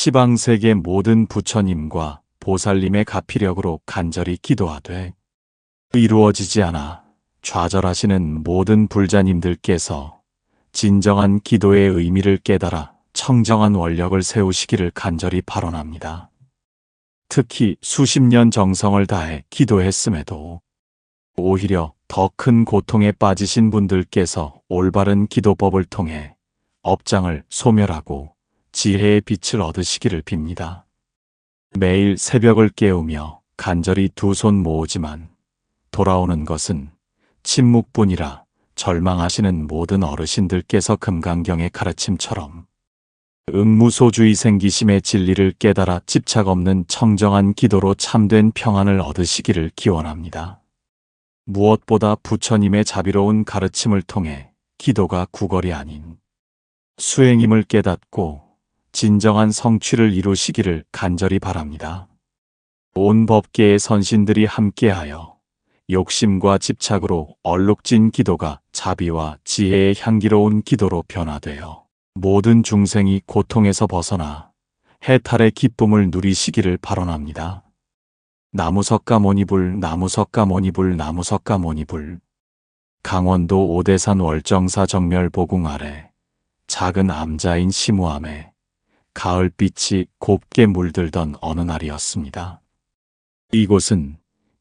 시방세계 모든 부처님과 보살님의 가피력으로 간절히 기도하되 이루어지지 않아 좌절하시는 모든 불자님들께서 진정한 기도의 의미를 깨달아 청정한 원력을 세우시기를 간절히 발언합니다. 특히 수십 년 정성을 다해 기도했음에도 오히려 더 큰 고통에 빠지신 분들께서 올바른 기도법을 통해 업장을 소멸하고 지혜의 빛을 얻으시기를 빕니다. 매일 새벽을 깨우며 간절히 두 손 모으지만 돌아오는 것은 침묵뿐이라 절망하시는 모든 어르신들께서 금강경의 가르침처럼 응무소주의 생기심의 진리를 깨달아 집착 없는 청정한 기도로 참된 평안을 얻으시기를 기원합니다. 무엇보다 부처님의 자비로운 가르침을 통해 기도가 구걸이 아닌 수행임을 깨닫고 진정한 성취를 이루시기를 간절히 바랍니다. 온 법계의 선신들이 함께하여 욕심과 집착으로 얼룩진 기도가 자비와 지혜의 향기로운 기도로 변화되어 모든 중생이 고통에서 벗어나 해탈의 기쁨을 누리시기를 발언합니다. 나무석가모니불 나무석가모니불 나무석가모니불. 강원도 오대산 월정사 정멸보궁 아래 작은 암자인 시무암에 가을빛이 곱게 물들던 어느 날이었습니다. 이곳은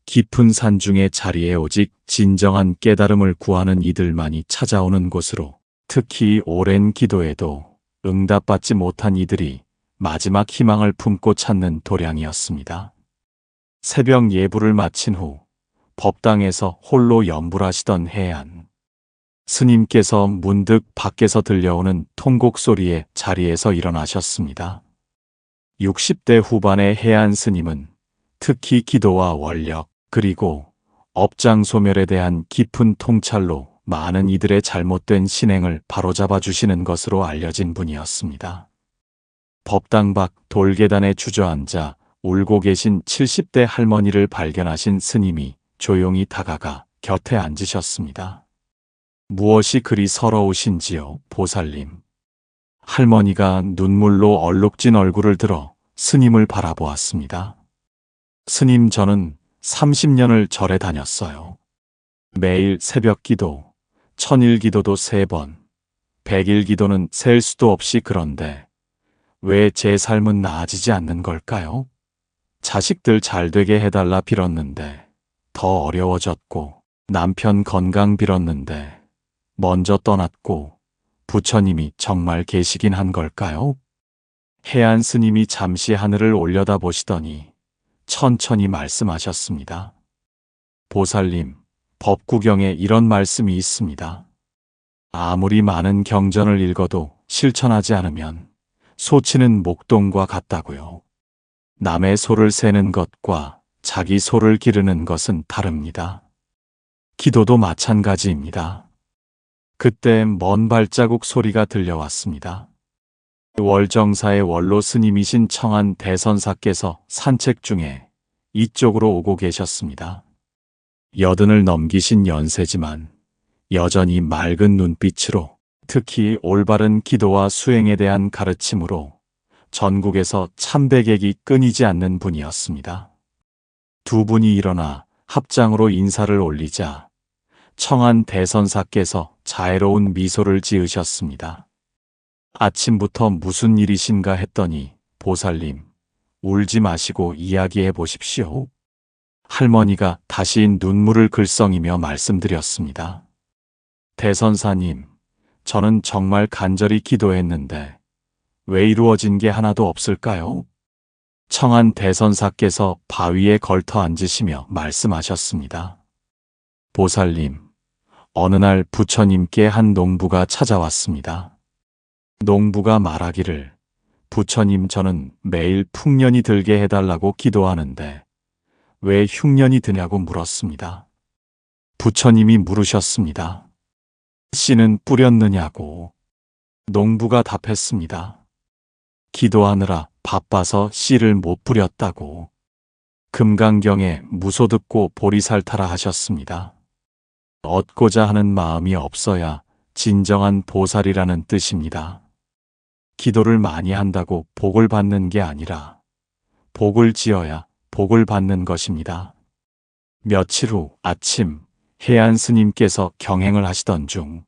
깊은 산중의 자리에 오직 진정한 깨달음을 구하는 이들만이 찾아오는 곳으로, 특히 오랜 기도에도 응답받지 못한 이들이 마지막 희망을 품고 찾는 도량이었습니다. 새벽 예불을 마친 후 법당에서 홀로 염불하시던 해안 스님께서 문득 밖에서 들려오는 통곡 소리에 자리에서 일어나셨습니다. 60대 후반의 해안 스님은 특히 기도와 원력 그리고 업장 소멸에 대한 깊은 통찰로 많은 이들의 잘못된 신행을 바로잡아 주시는 것으로 알려진 분이었습니다. 법당 밖 돌계단에 주저앉아 울고 계신 70대 할머니를 발견하신 스님이 조용히 다가가 곁에 앉으셨습니다. 무엇이 그리 서러우신지요, 보살님? 할머니가 눈물로 얼룩진 얼굴을 들어 스님을 바라보았습니다. 스님, 저는 30년을 절에 다녔어요. 매일 새벽 기도, 천일 기도도 3번, 100일 기도는 셀 수도 없이. 그런데 왜 제 삶은 나아지지 않는 걸까요? 자식들 잘 되게 해달라 빌었는데 더 어려워졌고, 남편 건강 빌었는데 먼저 떠났고, 부처님이 정말 계시긴 한 걸까요? 해안 스님이 잠시 하늘을 올려다보시더니 천천히 말씀하셨습니다. 보살님, 법구경에 이런 말씀이 있습니다. 아무리 많은 경전을 읽어도 실천하지 않으면 소치는 목동과 같다고요. 남의 소를 세는 것과 자기 소를 기르는 것은 다릅니다. 기도도 마찬가지입니다. 그때 먼 발자국 소리가 들려왔습니다. 월정사의 원로 스님이신 청한 대선사께서 산책 중에 이쪽으로 오고 계셨습니다. 80을 넘기신 연세지만 여전히 맑은 눈빛으로, 특히 올바른 기도와 수행에 대한 가르침으로 전국에서 참배객이 끊이지 않는 분이었습니다. 두 분이 일어나 합장으로 인사를 올리자 청한 대선사께서 자애로운 미소를 지으셨습니다. 아침부터 무슨 일이신가 했더니, 보살님, 울지 마시고 이야기해 보십시오. 할머니가 다시 눈물을 글썽이며 말씀드렸습니다. 대선사님, 저는 정말 간절히 기도했는데 왜 이루어진 게 하나도 없을까요? 청한 대선사께서 바위에 걸터 앉으시며 말씀하셨습니다. 보살님, 어느 날 부처님께 한 농부가 찾아왔습니다. 농부가 말하기를, 부처님, 저는 매일 풍년이 들게 해달라고 기도하는데 왜 흉년이 드냐고 물었습니다. 부처님이 물으셨습니다. 씨는 뿌렸느냐고. 농부가 답했습니다. 기도하느라 바빠서 씨를 못 뿌렸다고. 금강경에 무소 듣고 보리살타라 하셨습니다. 얻고자 하는 마음이 없어야 진정한 보살이라는 뜻입니다. 기도를 많이 한다고 복을 받는 게 아니라 복을 지어야 복을 받는 것입니다. 며칠 후 아침 해안 스님께서 경행을 하시던 중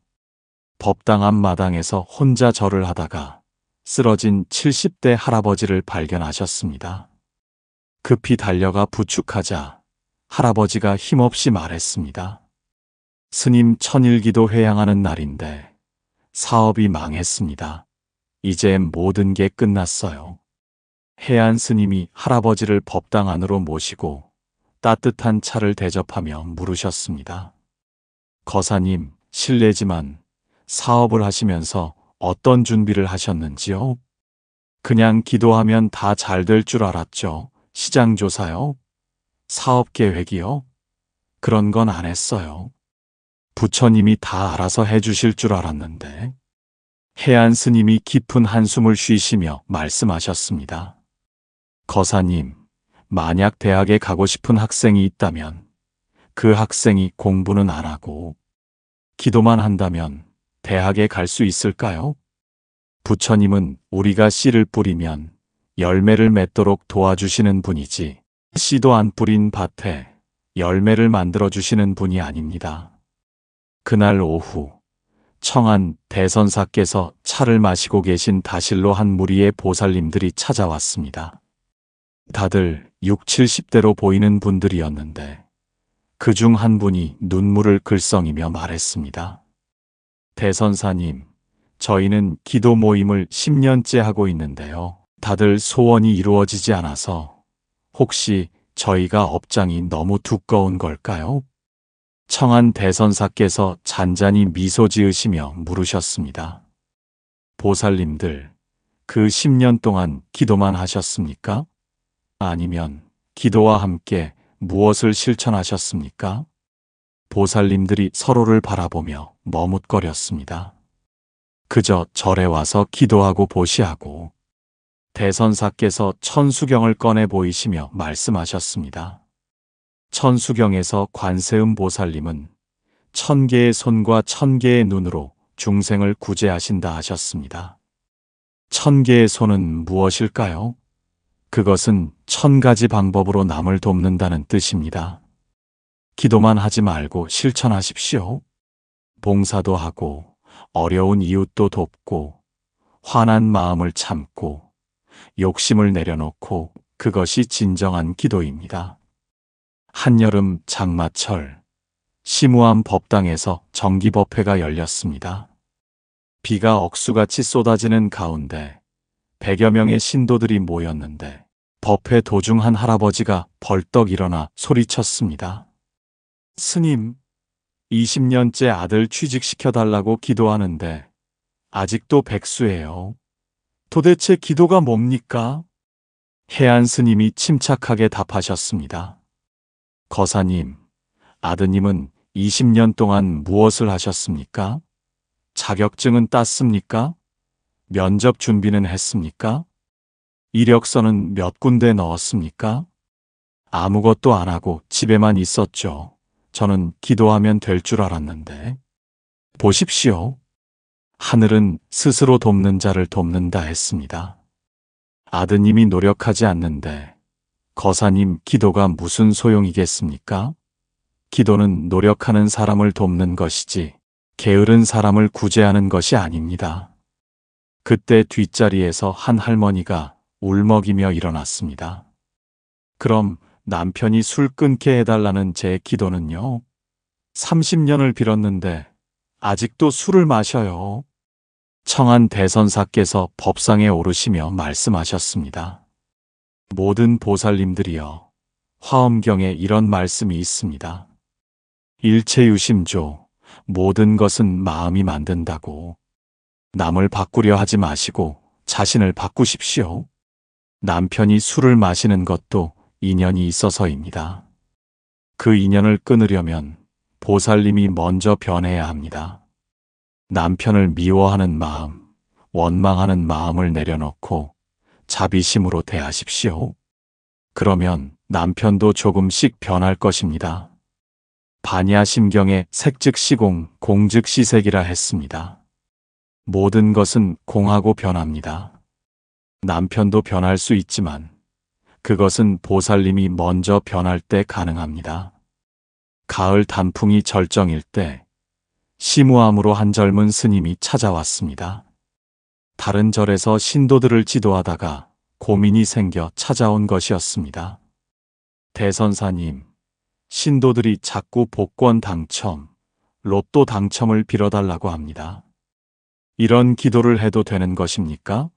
법당 앞 마당에서 혼자 절을 하다가 쓰러진 70대 할아버지를 발견하셨습니다. 급히 달려가 부축하자 할아버지가 힘없이 말했습니다. 스님 천일기도 회양하는 날인데 사업이 망했습니다. 이제 모든 게 끝났어요. 해안 스님이 할아버지를 법당 안으로 모시고 따뜻한 차를 대접하며 물으셨습니다. 거사님, 실례지만 사업을 하시면서 어떤 준비를 하셨는지요? 그냥 기도하면 다 잘 될 줄 알았죠. 시장 조사요? 사업 계획이요? 그런 건 안 했어요. 부처님이 다 알아서 해주실 줄 알았는데. 해안 스님이 깊은 한숨을 쉬시며 말씀하셨습니다. 거사님, 만약 대학에 가고 싶은 학생이 있다면 그 학생이 공부는 안 하고 기도만 한다면 대학에 갈 수 있을까요? 부처님은 우리가 씨를 뿌리면 열매를 맺도록 도와주시는 분이지 씨도 안 뿌린 밭에 열매를 만들어주시는 분이 아닙니다. 그날 오후 청안 대선사께서 차를 마시고 계신 다실로 한 무리의 보살님들이 찾아왔습니다. 다들 6, 70대로 보이는 분들이었는데 그중 한 분이 눈물을 글썽이며 말했습니다. 대선사님, 저희는 기도 모임을 10년째 하고 있는데요. 다들 소원이 이루어지지 않아서 혹시 저희가 업장이 너무 두꺼운 걸까요? 청안 대선사께서 잔잔히 미소 지으시며 물으셨습니다. 보살님들, 그 10년 동안 기도만 하셨습니까? 아니면 기도와 함께 무엇을 실천하셨습니까? 보살님들이 서로를 바라보며 머뭇거렸습니다. 그저 절에 와서 기도하고 보시하고 대선사께서 천수경을 꺼내 보이시며 말씀하셨습니다. 천수경에서 관세음 보살님은 1000개의 손과 1000개의 눈으로 중생을 구제하신다 하셨습니다. 1000개의 손은 무엇일까요? 그것은 1000가지 방법으로 남을 돕는다는 뜻입니다. 기도만 하지 말고 실천하십시오. 봉사도 하고 어려운 이웃도 돕고 화난 마음을 참고 욕심을 내려놓고 그것이 진정한 기도입니다. 한여름 장마철 심우암 법당에서 정기법회가 열렸습니다. 비가 억수같이 쏟아지는 가운데 100여 명의 신도들이 모였는데 법회 도중 한 할아버지가 벌떡 일어나 소리쳤습니다. 스님, 20년째 아들 취직시켜달라고 기도하는데 아직도 백수예요. 도대체 기도가 뭡니까? 해안 스님이 침착하게 답하셨습니다. 거사님, 아드님은 20년 동안 무엇을 하셨습니까? 자격증은 땄습니까? 면접 준비는 했습니까? 이력서는 몇 군데 넣었습니까? 아무것도 안 하고 집에만 있었죠. 저는 기도하면 될 줄 알았는데. 보십시오. 하늘은 스스로 돕는 자를 돕는다 했습니다. 아드님이 노력하지 않는데 거사님 기도가 무슨 소용이겠습니까? 기도는 노력하는 사람을 돕는 것이지 게으른 사람을 구제하는 것이 아닙니다. 그때 뒷자리에서 한 할머니가 울먹이며 일어났습니다. 그럼 남편이 술 끊게 해달라는 제 기도는요? 30년을 빌었는데 아직도 술을 마셔요. 청안 대선사께서 법상에 오르시며 말씀하셨습니다. 모든 보살님들이여, 화엄경에 이런 말씀이 있습니다. 일체유심조, 모든 것은 마음이 만든다고. 남을 바꾸려 하지 마시고 자신을 바꾸십시오. 남편이 술을 마시는 것도 인연이 있어서입니다. 그 인연을 끊으려면 보살님이 먼저 변해야 합니다. 남편을 미워하는 마음, 원망하는 마음을 내려놓고 자비심으로 대하십시오. 그러면 남편도 조금씩 변할 것입니다. 반야심경에 색즉시공, 공즉시색이라 했습니다. 모든 것은 공하고 변합니다. 남편도 변할 수 있지만 그것은 보살님이 먼저 변할 때 가능합니다. 가을 단풍이 절정일 때 심우암으로 한 젊은 스님이 찾아왔습니다. 다른 절에서 신도들을 지도하다가 고민이 생겨 찾아온 것이었습니다. 대선사님, 신도들이 자꾸 복권 당첨, 로또 당첨을 빌어달라고 합니다. 이런 기도를 해도 되는 것입니까?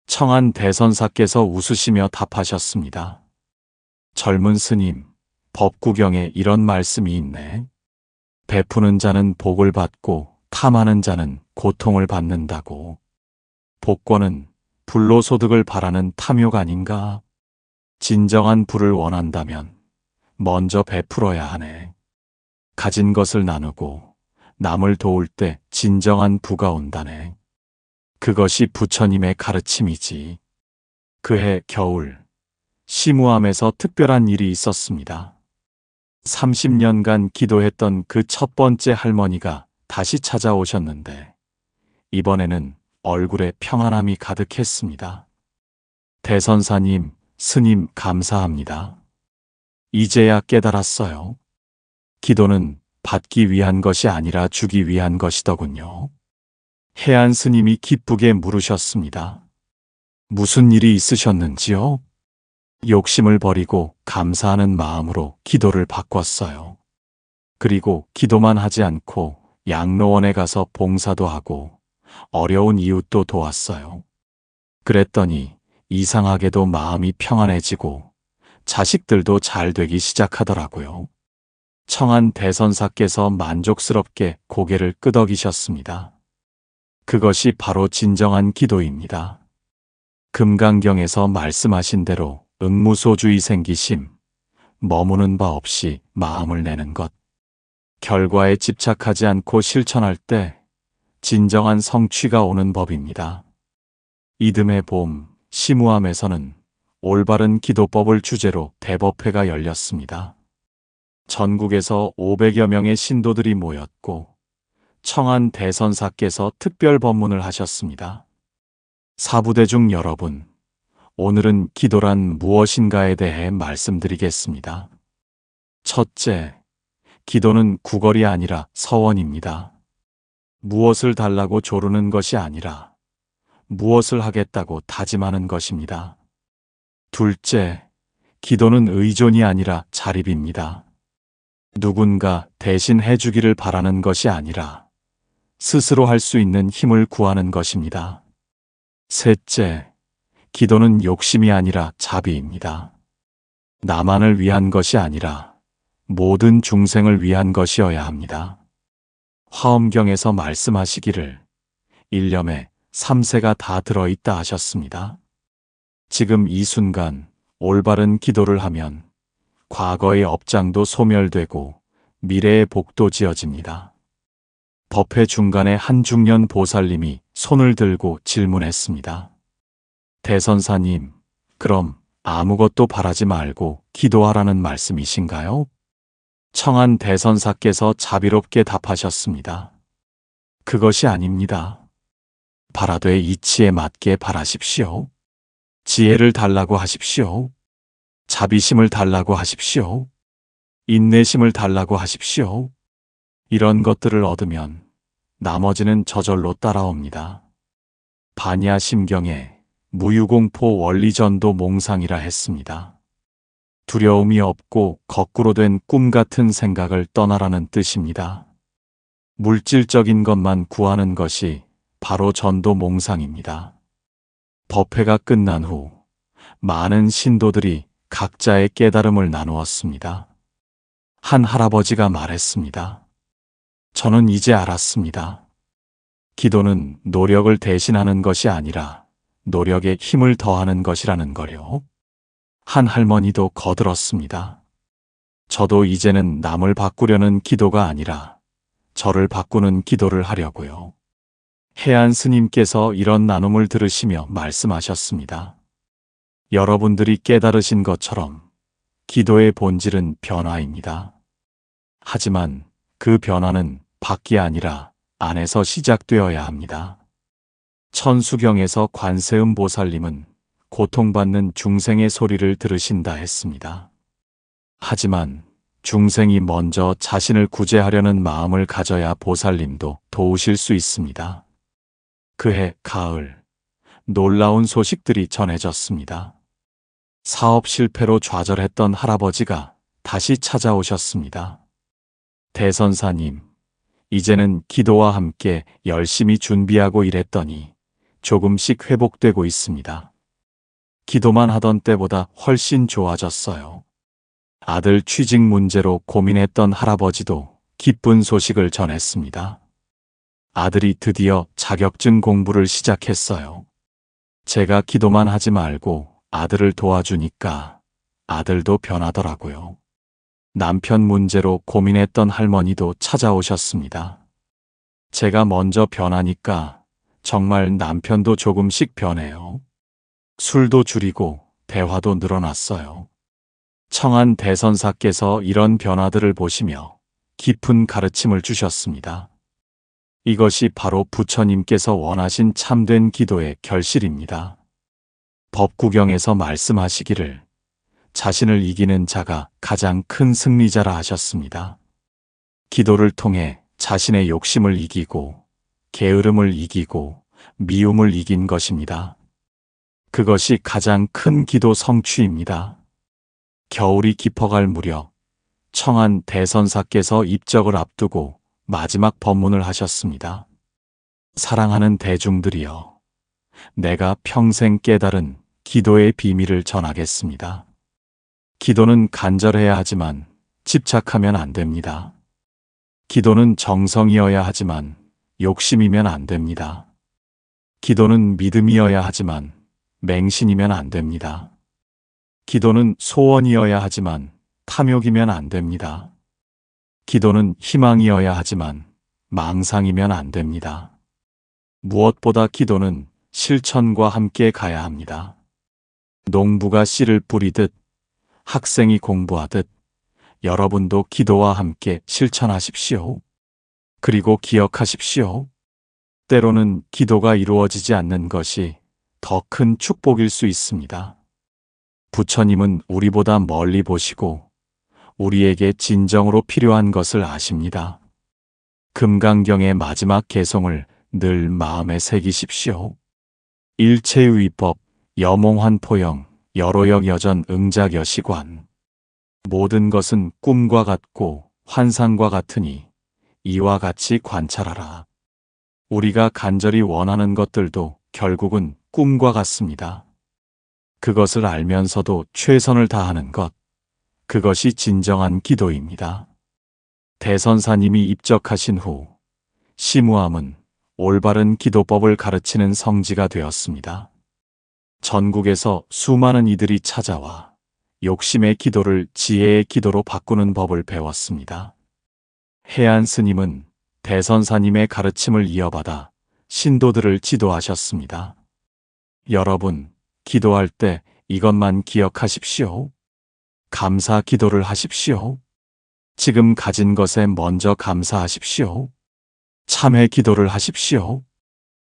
청한 대선사께서 웃으시며 답하셨습니다. 젊은 스님, 법구경에 이런 말씀이 있네. 베푸는 자는 복을 받고 탐하는 자는 고통을 받는다고. 복권은 불로소득을 바라는 탐욕 아닌가? 진정한 부를 원한다면 먼저 베풀어야 하네. 가진 것을 나누고 남을 도울 때 진정한 부가 온다네. 그것이 부처님의 가르침이지. 그해 겨울, 심우암에서 특별한 일이 있었습니다. 30년간 기도했던 그 첫 번째 할머니가 다시 찾아오셨는데 이번에는 얼굴에 평안함이 가득했습니다. 대선사님, 스님 감사합니다. 이제야 깨달았어요. 기도는 받기 위한 것이 아니라 주기 위한 것이더군요. 해안 스님이 기쁘게 물으셨습니다. 무슨 일이 있으셨는지요? 욕심을 버리고 감사하는 마음으로 기도를 바꿨어요. 그리고 기도만 하지 않고 양로원에 가서 봉사도 하고 어려운 이웃도 도왔어요. 그랬더니 이상하게도 마음이 평안해지고 자식들도 잘 되기 시작하더라고요. 청한 대선사께서 만족스럽게 고개를 끄덕이셨습니다. 그것이 바로 진정한 기도입니다. 금강경에서 말씀하신 대로 응무소주의 생기심, 머무는 바 없이 마음을 내는 것, 결과에 집착하지 않고 실천할 때 진정한 성취가 오는 법입니다. 이듬해 봄, 심우암에서는 올바른 기도법을 주제로 대법회가 열렸습니다. 전국에서 500여 명의 신도들이 모였고 청한 대선사께서 특별 법문을 하셨습니다. 사부대중 여러분, 오늘은 기도란 무엇인가에 대해 말씀드리겠습니다. 첫째, 기도는 구걸이 아니라 서원입니다. 무엇을 달라고 조르는 것이 아니라 무엇을 하겠다고 다짐하는 것입니다. 둘째, 기도는 의존이 아니라 자립입니다. 누군가 대신 해주기를 바라는 것이 아니라 스스로 할 수 있는 힘을 구하는 것입니다. 셋째, 기도는 욕심이 아니라 자비입니다. 나만을 위한 것이 아니라 모든 중생을 위한 것이어야 합니다. 화엄경에서 말씀하시기를 일념에 3세가 다 들어있다 하셨습니다. 지금 이 순간 올바른 기도를 하면 과거의 업장도 소멸되고 미래의 복도 지어집니다. 법회 중간에 한 중년 보살님이 손을 들고 질문했습니다. 대선사님, 그럼 아무것도 바라지 말고 기도하라는 말씀이신가요? 청한 대선사께서 자비롭게 답하셨습니다. 그것이 아닙니다. 바라되 이치에 맞게 바라십시오. 지혜를 달라고 하십시오. 자비심을 달라고 하십시오. 인내심을 달라고 하십시오. 이런 것들을 얻으면 나머지는 저절로 따라옵니다. 반야 심경에 무유공포 원리전도 몽상이라 했습니다. 두려움이 없고 거꾸로 된 꿈 같은 생각을 떠나라는 뜻입니다. 물질적인 것만 구하는 것이 바로 전도 몽상입니다. 법회가 끝난 후 많은 신도들이 각자의 깨달음을 나누었습니다. 한 할아버지가 말했습니다. 저는 이제 알았습니다. 기도는 노력을 대신하는 것이 아니라 노력에 힘을 더하는 것이라는 거요. 한 할머니도 거들었습니다. 저도 이제는 남을 바꾸려는 기도가 아니라 저를 바꾸는 기도를 하려고요. 해안 스님께서 이런 나눔을 들으시며 말씀하셨습니다. 여러분들이 깨달으신 것처럼 기도의 본질은 변화입니다. 하지만 그 변화는 밖이 아니라 안에서 시작되어야 합니다. 천수경에서 관세음 보살님은 고통받는 중생의 소리를 들으신다 했습니다. 하지만 중생이 먼저 자신을 구제하려는 마음을 가져야 보살님도 도우실 수 있습니다. 그해 가을, 놀라운 소식들이 전해졌습니다. 사업 실패로 좌절했던 할아버지가 다시 찾아오셨습니다. 대선사님, 이제는 기도와 함께 열심히 준비하고 일했더니 조금씩 회복되고 있습니다. 기도만 하던 때보다 훨씬 좋아졌어요. 아들 취직 문제로 고민했던 할아버지도 기쁜 소식을 전했습니다. 아들이 드디어 자격증 공부를 시작했어요. 제가 기도만 하지 말고 아들을 도와주니까 아들도 변하더라고요. 남편 문제로 고민했던 할머니도 찾아오셨습니다. 제가 먼저 변하니까 정말 남편도 조금씩 변해요. 술도 줄이고 대화도 늘어났어요. 청한 대선사께서 이런 변화들을 보시며 깊은 가르침을 주셨습니다. 이것이 바로 부처님께서 원하신 참된 기도의 결실입니다. 법구경에서 말씀하시기를 자신을 이기는 자가 가장 큰 승리자라 하셨습니다. 기도를 통해 자신의 욕심을 이기고 게으름을 이기고 미움을 이긴 것입니다. 그것이 가장 큰 기도 성취입니다. 겨울이 깊어갈 무렵 청한 대선사께서 입적을 앞두고 마지막 법문을 하셨습니다. 사랑하는 대중들이여, 내가 평생 깨달은 기도의 비밀을 전하겠습니다. 기도는 간절해야 하지만 집착하면 안 됩니다. 기도는 정성이어야 하지만 욕심이면 안 됩니다. 기도는 믿음이어야 하지만 맹신이면 안 됩니다. 기도는 소원이어야 하지만 탐욕이면 안 됩니다. 기도는 희망이어야 하지만 망상이면 안 됩니다. 무엇보다 기도는 실천과 함께 가야 합니다. 농부가 씨를 뿌리듯 학생이 공부하듯 여러분도 기도와 함께 실천하십시오. 그리고 기억하십시오. 때로는 기도가 이루어지지 않는 것이 더 큰 축복일 수 있습니다. 부처님은 우리보다 멀리 보시고 우리에게 진정으로 필요한 것을 아십니다. 금강경의 마지막 개송을 늘 마음에 새기십시오. 일체의법, 여몽환포영, 여로역 여전 응작여시관. 모든 것은 꿈과 같고 환상과 같으니 이와 같이 관찰하라. 우리가 간절히 원하는 것들도 결국은 꿈과 같습니다. 그것을 알면서도 최선을 다하는 것, 그것이 진정한 기도입니다. 대선사님이 입적하신 후 시무암은 올바른 기도법을 가르치는 성지가 되었습니다. 전국에서 수많은 이들이 찾아와 욕심의 기도를 지혜의 기도로 바꾸는 법을 배웠습니다. 해안 스님은 대선사님의 가르침을 이어받아 신도들을 지도하셨습니다. 여러분, 기도할 때 이것만 기억하십시오. 감사 기도를 하십시오. 지금 가진 것에 먼저 감사하십시오. 참회 기도를 하십시오.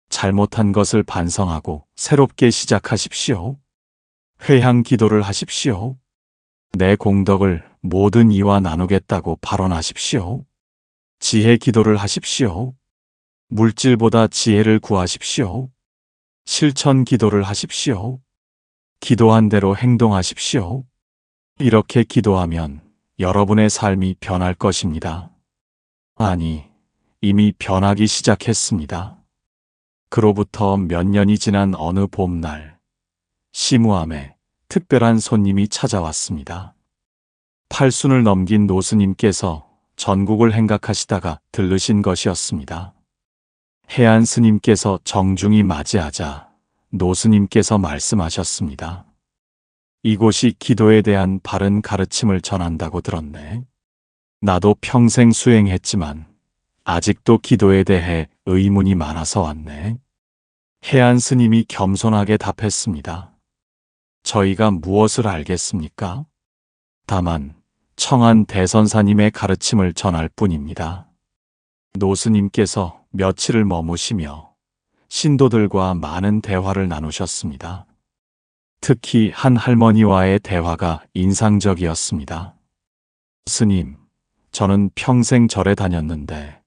잘못한 것을 반성하고 새롭게 시작하십시오. 회향 기도를 하십시오. 내 공덕을 모든 이와 나누겠다고 발언하십시오. 지혜 기도를 하십시오. 물질보다 지혜를 구하십시오. 실천 기도를 하십시오. 기도한 대로 행동하십시오. 이렇게 기도하면 여러분의 삶이 변할 것입니다. 아니, 이미 변하기 시작했습니다. 그로부터 몇 년이 지난 어느 봄날, 시무암에 특별한 손님이 찾아왔습니다. 팔순을 넘긴 노스님께서 전국을 행각하시다가 들르신 것이었습니다. 해안 스님께서 정중히 맞이하자 노스님께서 말씀하셨습니다. 이곳이 기도에 대한 바른 가르침을 전한다고 들었네. 나도 평생 수행했지만 아직도 기도에 대해 의문이 많아서 왔네. 해안 스님이 겸손하게 답했습니다. 저희가 무엇을 알겠습니까? 다만 청한 대선사님의 가르침을 전할 뿐입니다. 노스님께서 며칠을 머무시며 신도들과 많은 대화를 나누셨습니다. 특히 한 할머니와의 대화가 인상적이었습니다. 스님, 저는 평생 절에 다녔는데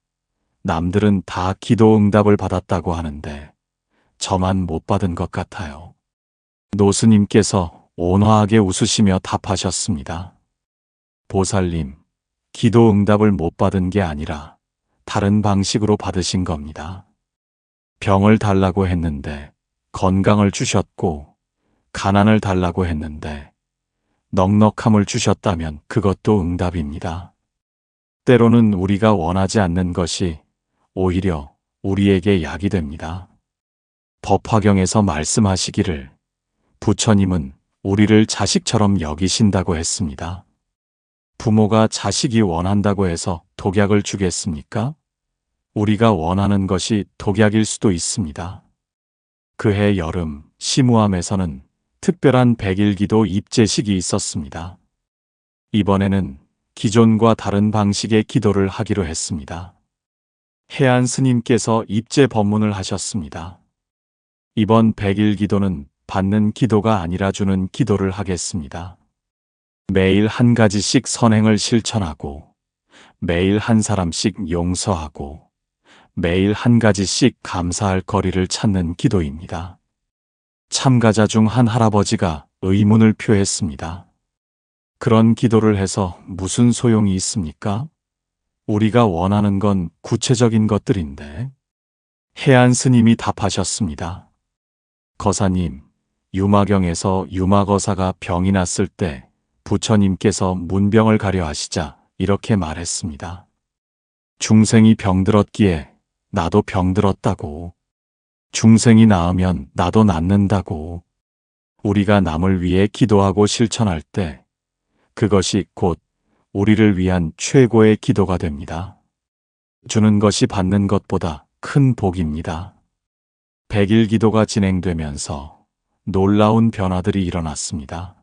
남들은 다 기도 응답을 받았다고 하는데 저만 못 받은 것 같아요. 노스님께서 온화하게 웃으시며 답하셨습니다. 보살님, 기도 응답을 못 받은 게 아니라 다른 방식으로 받으신 겁니다. 병을 달라고 했는데 건강을 주셨고, 가난을 달라고 했는데 넉넉함을 주셨다면 그것도 응답입니다. 때로는 우리가 원하지 않는 것이 오히려 우리에게 약이 됩니다. 법화경에서 말씀하시기를 부처님은 우리를 자식처럼 여기신다고 했습니다. 부모가 자식이 원한다고 해서 독약을 주겠습니까? 우리가 원하는 것이 독약일 수도 있습니다. 그해 여름 시무암에서는 특별한 백일기도 입제식이 있었습니다. 이번에는 기존과 다른 방식의 기도를 하기로 했습니다. 해안 스님께서 입제 법문을 하셨습니다. 이번 백일기도는 받는 기도가 아니라 주는 기도를 하겠습니다. 매일 한 가지씩 선행을 실천하고, 매일 한 사람씩 용서하고, 매일 한 가지씩 감사할 거리를 찾는 기도입니다. 참가자 중 한 할아버지가 의문을 표했습니다. 그런 기도를 해서 무슨 소용이 있습니까? 우리가 원하는 건 구체적인 것들인데. 해안 스님이 답하셨습니다. 거사님, 유마경에서 유마거사가 병이 났을 때 부처님께서 문병을 가려 하시자 이렇게 말했습니다. 중생이 병들었기에 나도 병들었다고. 중생이 나으면 나도 낫는다고. 우리가 남을 위해 기도하고 실천할 때 그것이 곧 우리를 위한 최고의 기도가 됩니다. 주는 것이 받는 것보다 큰 복입니다. 백일 기도가 진행되면서 놀라운 변화들이 일어났습니다.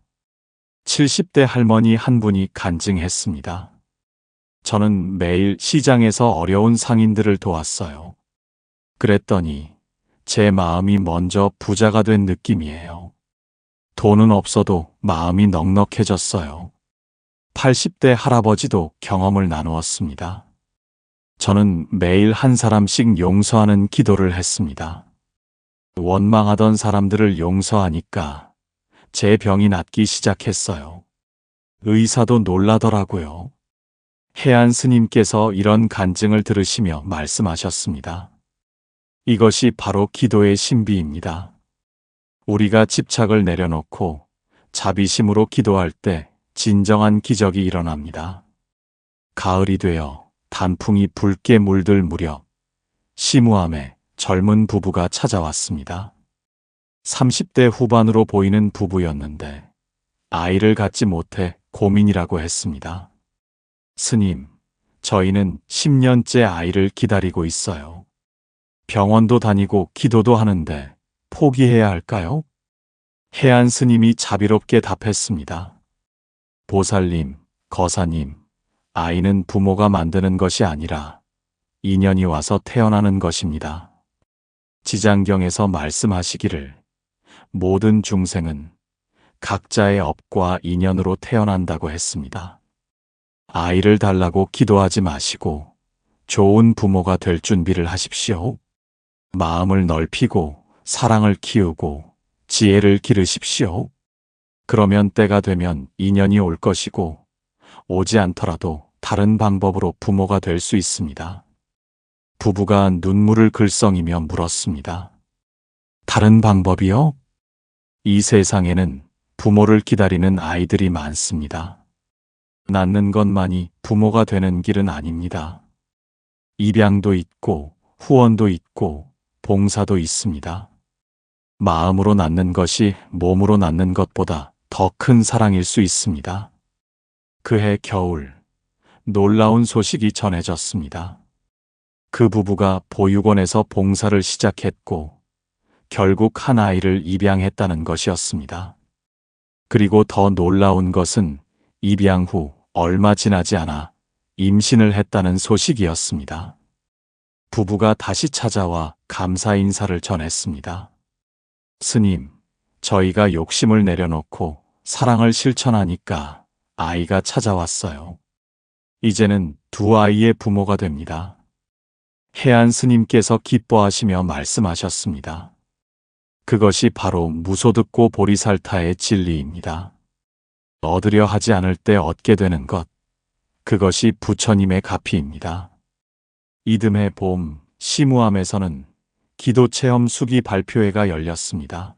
70대 할머니 한 분이 간증했습니다. 저는 매일 시장에서 어려운 상인들을 도왔어요. 그랬더니 제 마음이 먼저 부자가 된 느낌이에요. 돈은 없어도 마음이 넉넉해졌어요. 80대 할아버지도 경험을 나누었습니다. 저는 매일 한 사람씩 용서하는 기도를 했습니다. 원망하던 사람들을 용서하니까 제 병이 낫기 시작했어요. 의사도 놀라더라고요. 해안 스님께서 이런 간증을 들으시며 말씀하셨습니다. 이것이 바로 기도의 신비입니다. 우리가 집착을 내려놓고 자비심으로 기도할 때 진정한 기적이 일어납니다. 가을이 되어 단풍이 붉게 물들 무렵 시무암에 젊은 부부가 찾아왔습니다. 30대 후반으로 보이는 부부였는데 아이를 갖지 못해 고민이라고 했습니다. 스님, 저희는 10년째 아이를 기다리고 있어요. 병원도 다니고 기도도 하는데 포기해야 할까요? 해안 스님이 자비롭게 답했습니다. 보살님, 거사님, 아이는 부모가 만드는 것이 아니라 인연이 와서 태어나는 것입니다. 지장경에서 말씀하시기를 모든 중생은 각자의 업과 인연으로 태어난다고 했습니다. 아이를 달라고 기도하지 마시고 좋은 부모가 될 준비를 하십시오. 마음을 넓히고 사랑을 키우고 지혜를 기르십시오. 그러면 때가 되면 인연이 올 것이고 오지 않더라도 다른 방법으로 부모가 될 수 있습니다. 부부가 눈물을 글썽이며 물었습니다. 다른 방법이요? 이 세상에는 부모를 기다리는 아이들이 많습니다. 낳는 것만이 부모가 되는 길은 아닙니다. 입양도 있고 후원도 있고 봉사도 있습니다. 마음으로 낳는 것이 몸으로 낳는 것보다 더 큰 사랑일 수 있습니다. 그해 겨울, 놀라운 소식이 전해졌습니다. 그 부부가 보육원에서 봉사를 시작했고 결국 한 아이를 입양했다는 것이었습니다. 그리고 더 놀라운 것은 입양 후 얼마 지나지 않아 임신을 했다는 소식이었습니다. 부부가 다시 찾아와 감사 인사를 전했습니다. 스님, 저희가 욕심을 내려놓고 사랑을 실천하니까 아이가 찾아왔어요. 이제는 두 아이의 부모가 됩니다. 해안 스님께서 기뻐하시며 말씀하셨습니다. 그것이 바로 무소득고 보리살타의 진리입니다. 얻으려 하지 않을 때 얻게 되는 것, 그것이 부처님의 가피입니다. 이듬해 봄, 시무암에서는 기도체험 수기 발표회가 열렸습니다.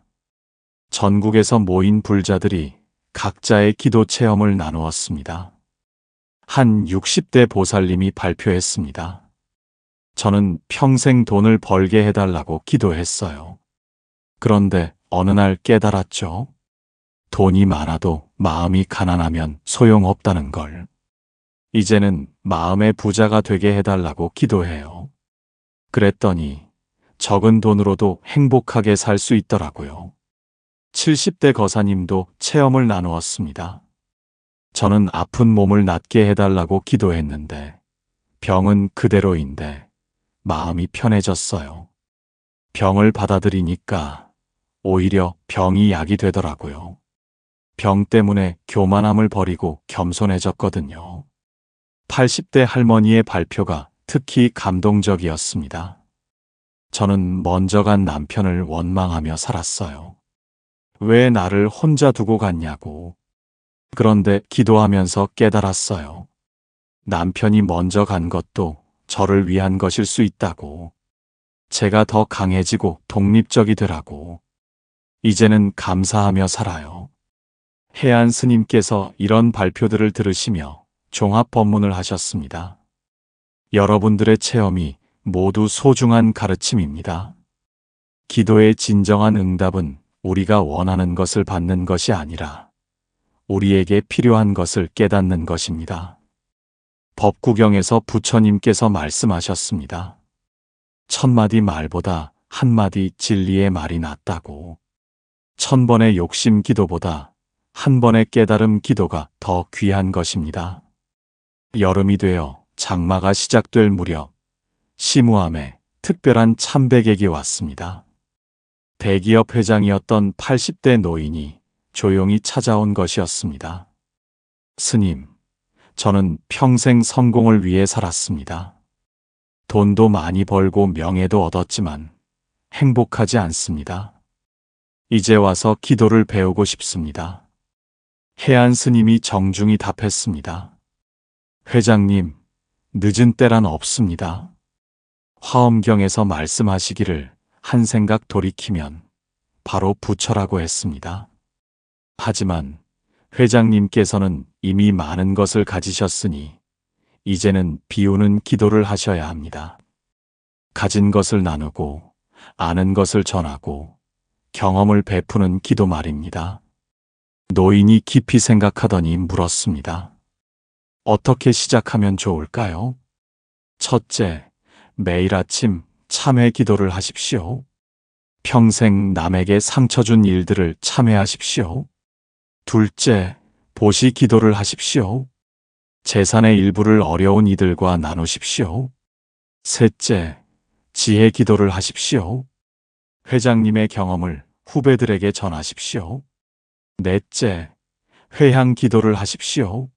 전국에서 모인 불자들이 각자의 기도체험을 나누었습니다. 한 60대 보살님이 발표했습니다. 저는 평생 돈을 벌게 해달라고 기도했어요. 그런데 어느 날 깨달았죠. 돈이 많아도 마음이 가난하면 소용없다는 걸. 이제는 마음의 부자가 되게 해달라고 기도해요. 그랬더니 적은 돈으로도 행복하게 살 수 있더라고요. 70대 거사님도 체험을 나누었습니다. 저는 아픈 몸을 낫게 해달라고 기도했는데 병은 그대로인데 마음이 편해졌어요. 병을 받아들이니까 오히려 병이 약이 되더라고요. 병 때문에 교만함을 버리고 겸손해졌거든요. 80대 할머니의 발표가 특히 감동적이었습니다. 저는 먼저 간 남편을 원망하며 살았어요. 왜 나를 혼자 두고 갔냐고. 그런데 기도하면서 깨달았어요. 남편이 먼저 간 것도 저를 위한 것일 수 있다고. 제가 더 강해지고 독립적이 되라고. 이제는 감사하며 살아요. 해안 스님께서 이런 발표들을 들으시며 종합 법문을 하셨습니다. 여러분들의 체험이 모두 소중한 가르침입니다. 기도의 진정한 응답은 우리가 원하는 것을 받는 것이 아니라 우리에게 필요한 것을 깨닫는 것입니다. 법구경에서 부처님께서 말씀하셨습니다. 1000마디 말보다 한마디 진리의 말이 낫다고. 1000번의 욕심 기도보다 한 번의 깨달음 기도가 더 귀한 것입니다. 여름이 되어 장마가 시작될 무렵 시무암에 특별한 참배객이 왔습니다. 대기업 회장이었던 80대 노인이 조용히 찾아온 것이었습니다. 스님, 저는 평생 성공을 위해 살았습니다. 돈도 많이 벌고 명예도 얻었지만 행복하지 않습니다. 이제 와서 기도를 배우고 싶습니다. 해안 스님이 정중히 답했습니다. 회장님, 늦은 때란 없습니다. 화엄경에서 말씀하시기를 한 생각 돌이키면 바로 부처라고 했습니다. 하지만 회장님께서는 이미 많은 것을 가지셨으니 이제는 비우는 기도를 하셔야 합니다. 가진 것을 나누고 아는 것을 전하고 경험을 베푸는 기도 말입니다. 노인이 깊이 생각하더니 물었습니다. 어떻게 시작하면 좋을까요? 첫째, 매일 아침 참회 기도를 하십시오. 평생 남에게 상처 준 일들을 참회하십시오. 둘째, 보시 기도를 하십시오. 재산의 일부를 어려운 이들과 나누십시오. 셋째, 지혜 기도를 하십시오. 회장님의 경험을 후배들에게 전하십시오. 넷째, 회향 기도를 하십시오.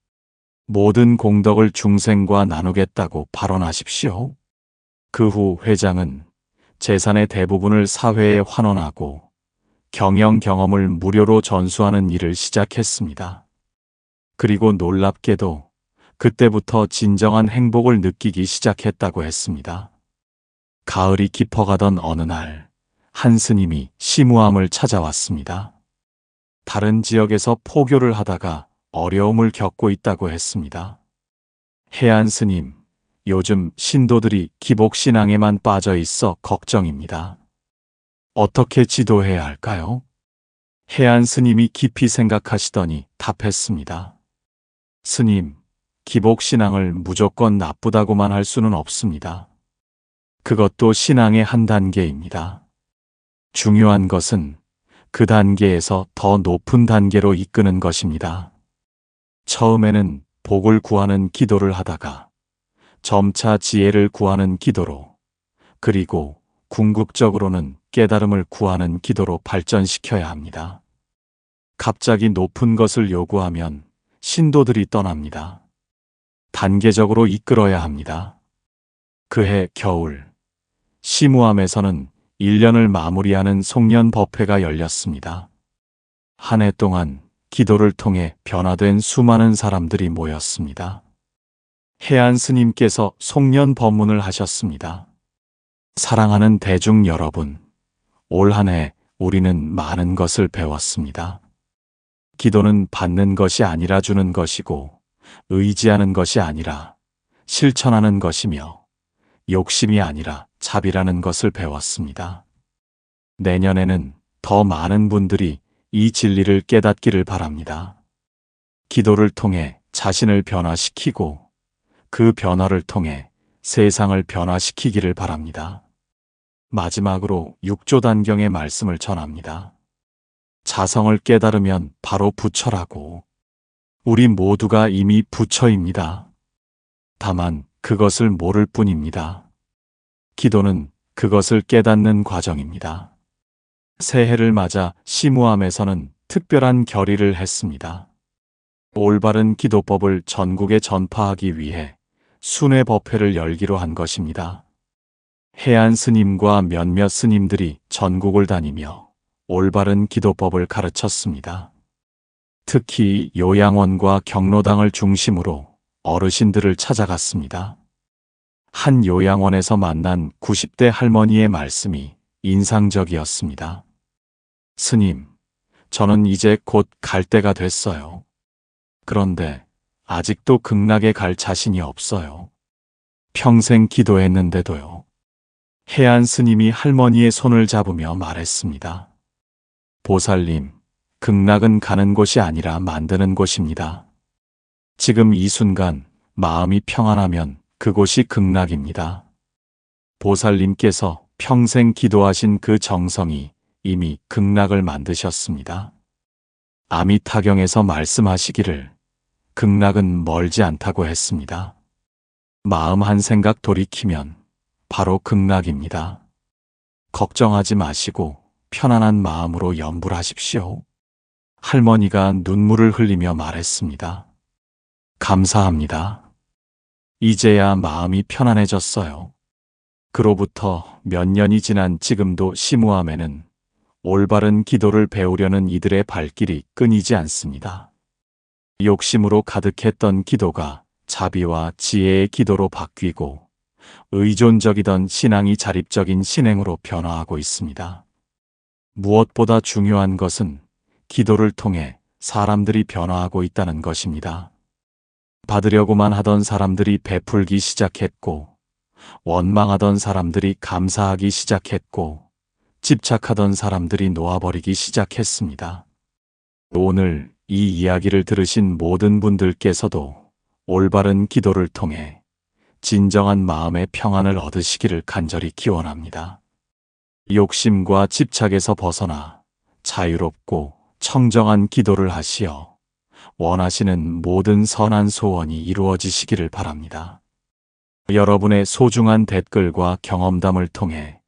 모든 공덕을 중생과 나누겠다고 발언하십시오. 그 후 회장은 재산의 대부분을 사회에 환원하고 경영 경험을 무료로 전수하는 일을 시작했습니다. 그리고 놀랍게도 그때부터 진정한 행복을 느끼기 시작했다고 했습니다. 가을이 깊어가던 어느 날, 한 스님이 시무암을 찾아왔습니다. 다른 지역에서 포교를 하다가 어려움을 겪고 있다고 했습니다. 해안 스님, 요즘 신도들이 기복신앙에만 빠져 있어 걱정입니다. 어떻게 지도해야 할까요? 해안 스님이 깊이 생각하시더니 답했습니다. 스님, 기복신앙을 무조건 나쁘다고만 할 수는 없습니다. 그것도 신앙의 한 단계입니다. 중요한 것은 그 단계에서 더 높은 단계로 이끄는 것입니다. 처음에는 복을 구하는 기도를 하다가 점차 지혜를 구하는 기도로, 그리고 궁극적으로는 깨달음을 구하는 기도로 발전시켜야 합니다. 갑자기 높은 것을 요구하면 신도들이 떠납니다. 단계적으로 이끌어야 합니다. 그해 겨울, 시무암에서는 1년을 마무리하는 송년 법회가 열렸습니다. 한 해 동안 기도를 통해 변화된 수많은 사람들이 모였습니다. 해안 스님께서 송년 법문을 하셨습니다. 사랑하는 대중 여러분, 올 한 해 우리는 많은 것을 배웠습니다. 기도는 받는 것이 아니라 주는 것이고, 의지하는 것이 아니라 실천하는 것이며, 욕심이 아니라 자비라는 것을 배웠습니다. 내년에는 더 많은 분들이 이 진리를 깨닫기를 바랍니다. 기도를 통해 자신을 변화시키고 그 변화를 통해 세상을 변화시키기를 바랍니다. 마지막으로 6조 단경의 말씀을 전합니다. 자성을 깨달으면 바로 부처라고. 우리 모두가 이미 부처입니다. 다만 그것을 모를 뿐입니다. 기도는 그것을 깨닫는 과정입니다. 새해를 맞아 시무암에서는 특별한 결의를 했습니다. 올바른 기도법을 전국에 전파하기 위해 순회법회를 열기로 한 것입니다. 해안 스님과 몇몇 스님들이 전국을 다니며 올바른 기도법을 가르쳤습니다. 특히 요양원과 경로당을 중심으로 어르신들을 찾아갔습니다. 한 요양원에서 만난 90대 할머니의 말씀이 인상적이었습니다. 스님, 저는 이제 곧 갈 때가 됐어요. 그런데 아직도 극락에 갈 자신이 없어요. 평생 기도했는데도요. 해안 스님이 할머니의 손을 잡으며 말했습니다. 보살님, 극락은 가는 곳이 아니라 만드는 곳입니다. 지금 이 순간 마음이 평안하면 그곳이 극락입니다. 보살님께서 평생 기도하신 그 정성이 이미 극락을 만드셨습니다. 아미타경에서 말씀하시기를 극락은 멀지 않다고 했습니다. 마음 한 생각 돌이키면 바로 극락입니다. 걱정하지 마시고 편안한 마음으로 염불하십시오. 할머니가 눈물을 흘리며 말했습니다. 감사합니다. 이제야 마음이 편안해졌어요. 그로부터 몇 년이 지난 지금도 시무암에는 올바른 기도를 배우려는 이들의 발길이 끊이지 않습니다. 욕심으로 가득했던 기도가 자비와 지혜의 기도로 바뀌고 의존적이던 신앙이 자립적인 신행으로 변화하고 있습니다. 무엇보다 중요한 것은 기도를 통해 사람들이 변화하고 있다는 것입니다. 받으려고만 하던 사람들이 베풀기 시작했고, 원망하던 사람들이 감사하기 시작했고, 집착하던 사람들이 놓아버리기 시작했습니다. 오늘 이 이야기를 들으신 모든 분들께서도 올바른 기도를 통해 진정한 마음의 평안을 얻으시기를 간절히 기원합니다. 욕심과 집착에서 벗어나 자유롭고 청정한 기도를 하시어 원하시는 모든 선한 소원이 이루어지시기를 바랍니다. 여러분의 소중한 댓글과 경험담을 통해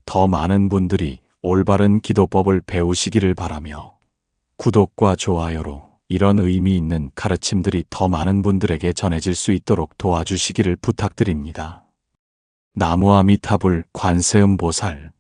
더 많은 분들이 올바른 기도법을 배우시기를 바라며 구독과 좋아요로 이런 의미 있는 가르침들이 더 많은 분들에게 전해질 수 있도록 도와주시기를 부탁드립니다. 나무아미타불 관세음보살